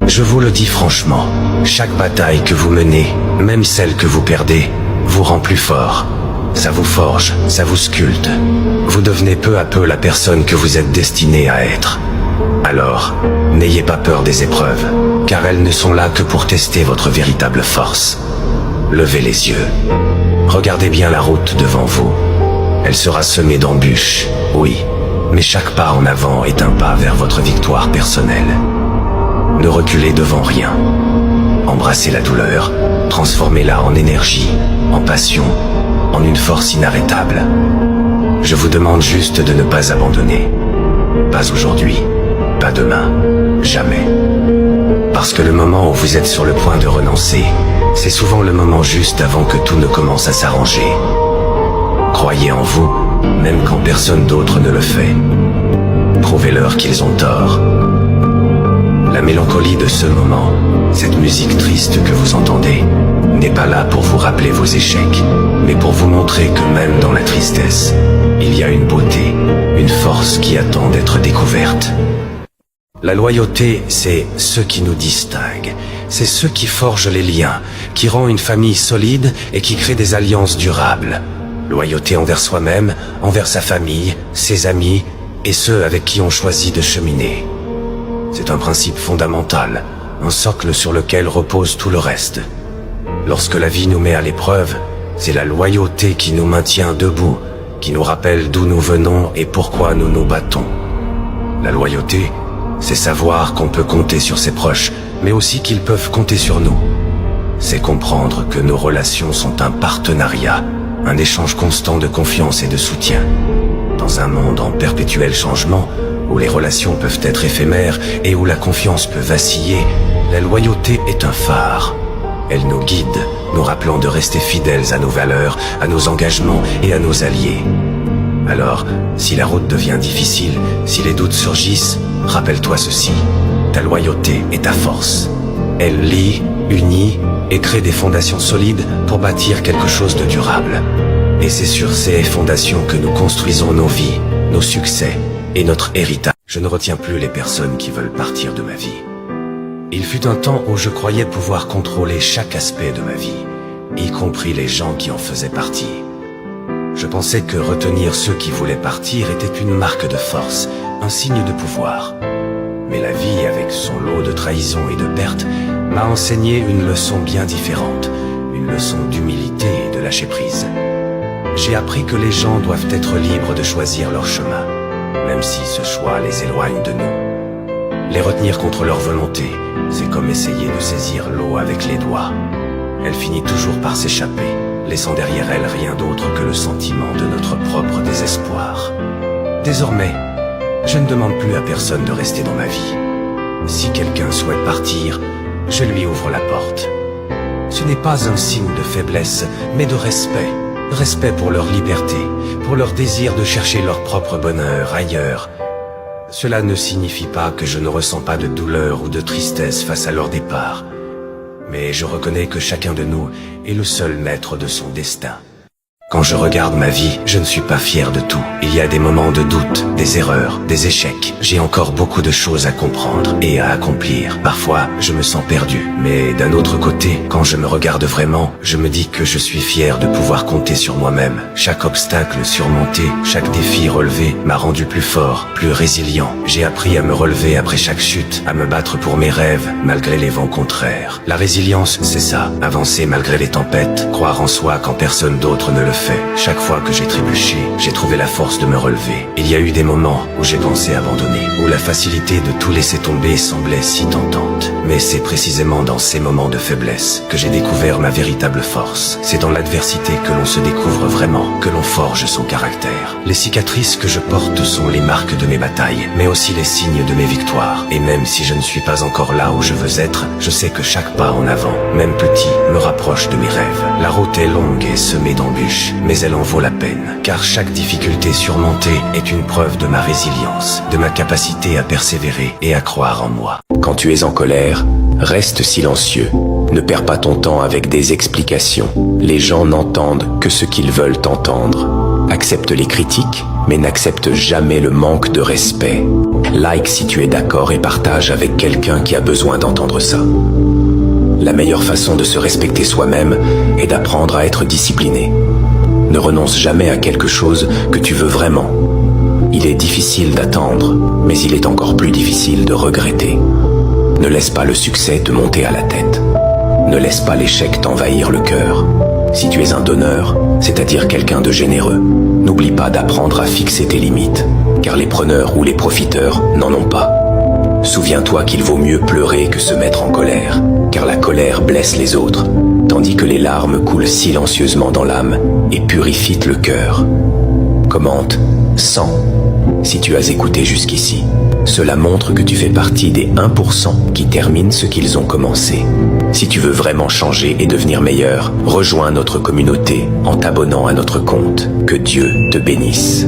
Je vous le dis franchement, chaque bataille que vous menez, même celle que vous perdez, vous rend plus fort. Ça vous forge, ça vous sculpte. Vous devenez peu à peu la personne que vous êtes destiné à être. Alors, n'ayez pas peur des épreuves, car elles ne sont là que pour tester votre véritable force. Levez les yeux. Regardez bien la route devant vous. Elle sera semée d'embûches, oui, mais chaque pas en avant est un pas vers votre victoire personnelle. Ne reculez devant rien. Embrassez la douleur, transformez-la en énergie, en passion, en une force inarrêtable. Je vous demande juste de ne pas abandonner. Pas aujourd'hui, pas demain, jamais. Parce que le moment où vous êtes sur le point de renoncer, c'est souvent le moment juste avant que tout ne commence à s'arranger. Croyez en vous, même quand personne d'autre ne le fait. Prouvez-leur qu'ils ont tort. La mélancolie de ce moment, cette musique triste que vous entendez, n'est pas là pour vous rappeler vos échecs, mais pour vous montrer que même dans la tristesse, il y a une beauté, une force qui attend d'être découverte. La loyauté, c'est ce qui nous distingue. C'est ce qui forge les liens, qui rend une famille solide et qui crée des alliances durables. Loyauté envers soi-même, envers sa famille, ses amis et ceux avec qui on choisit de cheminer. C'est un principe fondamental, un socle sur lequel repose tout le reste. Lorsque la vie nous met à l'épreuve, c'est la loyauté qui nous maintient debout, qui nous rappelle d'où nous venons et pourquoi nous nous battons. La loyauté, c'est savoir qu'on peut compter sur ses proches, mais aussi qu'ils peuvent compter sur nous. C'est comprendre que nos relations sont un partenariat, un échange constant de confiance et de soutien. Dans un monde en perpétuel changement, où les relations peuvent être éphémères et où la confiance peut vaciller, la loyauté est un phare. Elle nous guide, nous rappelant de rester fidèles à nos valeurs, à nos engagements et à nos alliés. Alors, si la route devient difficile, si les doutes surgissent, rappelle-toi ceci, ta loyauté est ta force. Elle lie, unit et crée des fondations solides pour bâtir quelque chose de durable. Et c'est sur ces fondations que nous construisons nos vies, nos succès et notre héritage. Je ne retiens plus les personnes qui veulent partir de ma vie. Il fut un temps où je croyais pouvoir contrôler chaque aspect de ma vie, y compris les gens qui en faisaient partie. Je pensais que retenir ceux qui voulaient partir était une marque de force, un signe de pouvoir. Mais la vie, avec son lot de trahisons et de pertes, m'a enseigné une leçon bien différente, une leçon d'humilité et de lâcher prise. J'ai appris que les gens doivent être libres de choisir leur chemin, même si ce choix les éloigne de nous. Les retenir contre leur volonté, c'est comme essayer de saisir l'eau avec les doigts. Elle finit toujours par s'échapper, laissant derrière elle rien d'autre que le sentiment de notre propre désespoir. Désormais, je ne demande plus à personne de rester dans ma vie. Si quelqu'un souhaite partir, je lui ouvre la porte. Ce n'est pas un signe de faiblesse, mais de respect. Respect pour leur liberté, pour leur désir de chercher leur propre bonheur ailleurs. Cela ne signifie pas que je ne ressens pas de douleur ou de tristesse face à leur départ. Mais je reconnais que chacun de nous est le seul maître de son destin. Quand je regarde ma vie, je ne suis pas fier de tout. Il y a des moments de doute, des erreurs, des échecs. J'ai encore beaucoup de choses à comprendre et à accomplir. Parfois, je me sens perdu. Mais d'un autre côté, quand je me regarde vraiment, je me dis que je suis fier de pouvoir compter sur moi-même. Chaque obstacle surmonté, chaque défi relevé m'a rendu plus fort, plus résilient. J'ai appris à me relever après chaque chute, à me battre pour mes rêves, malgré les vents contraires. La résilience, c'est ça. Avancer malgré les tempêtes, croire en soi quand personne d'autre ne le fait. Chaque fois que j'ai trébuché, j'ai trouvé la force de me relever. Il y a eu des moments où j'ai pensé abandonner, où la facilité de tout laisser tomber semblait si tentante. Mais c'est précisément dans ces moments de faiblesse que j'ai découvert ma véritable force. C'est dans l'adversité que l'on se découvre vraiment, que l'on forge son caractère. Les cicatrices que je porte sont les marques de mes batailles, mais aussi les signes de mes victoires. Et même si je ne suis pas encore là où je veux être, je sais que chaque pas en avant, même petit, me rapproche de mes rêves. La route est longue et semée d'embûches, mais elle en vaut la peine, car chaque difficulté surmontée est une preuve de ma résilience, de ma capacité à persévérer et à croire en moi. Quand tu es en colère, reste silencieux. Ne perds pas ton temps avec des explications. Les gens n'entendent que ce qu'ils veulent entendre. Accepte les critiques, mais n'accepte jamais le manque de respect. Like si tu es d'accord et partage avec quelqu'un qui a besoin d'entendre ça. La meilleure façon de se respecter soi-même est d'apprendre à être discipliné. Ne renonce jamais à quelque chose que tu veux vraiment. Il est difficile d'attendre, mais il est encore plus difficile de regretter. Ne laisse pas le succès te monter à la tête. Ne laisse pas l'échec t'envahir le cœur. Si tu es un donneur, c'est-à-dire quelqu'un de généreux, n'oublie pas d'apprendre à fixer tes limites, car les preneurs ou les profiteurs n'en ont pas. Souviens-toi qu'il vaut mieux pleurer que se mettre en colère, car la colère blesse les autres, tandis que les larmes coulent silencieusement dans l'âme et purifient le cœur. Commente 100 si tu as écouté jusqu'ici. Cela montre que tu fais partie des 1% qui terminent ce qu'ils ont commencé. Si tu veux vraiment changer et devenir meilleur, rejoins notre communauté en t'abonnant à notre compte. Que Dieu te bénisse.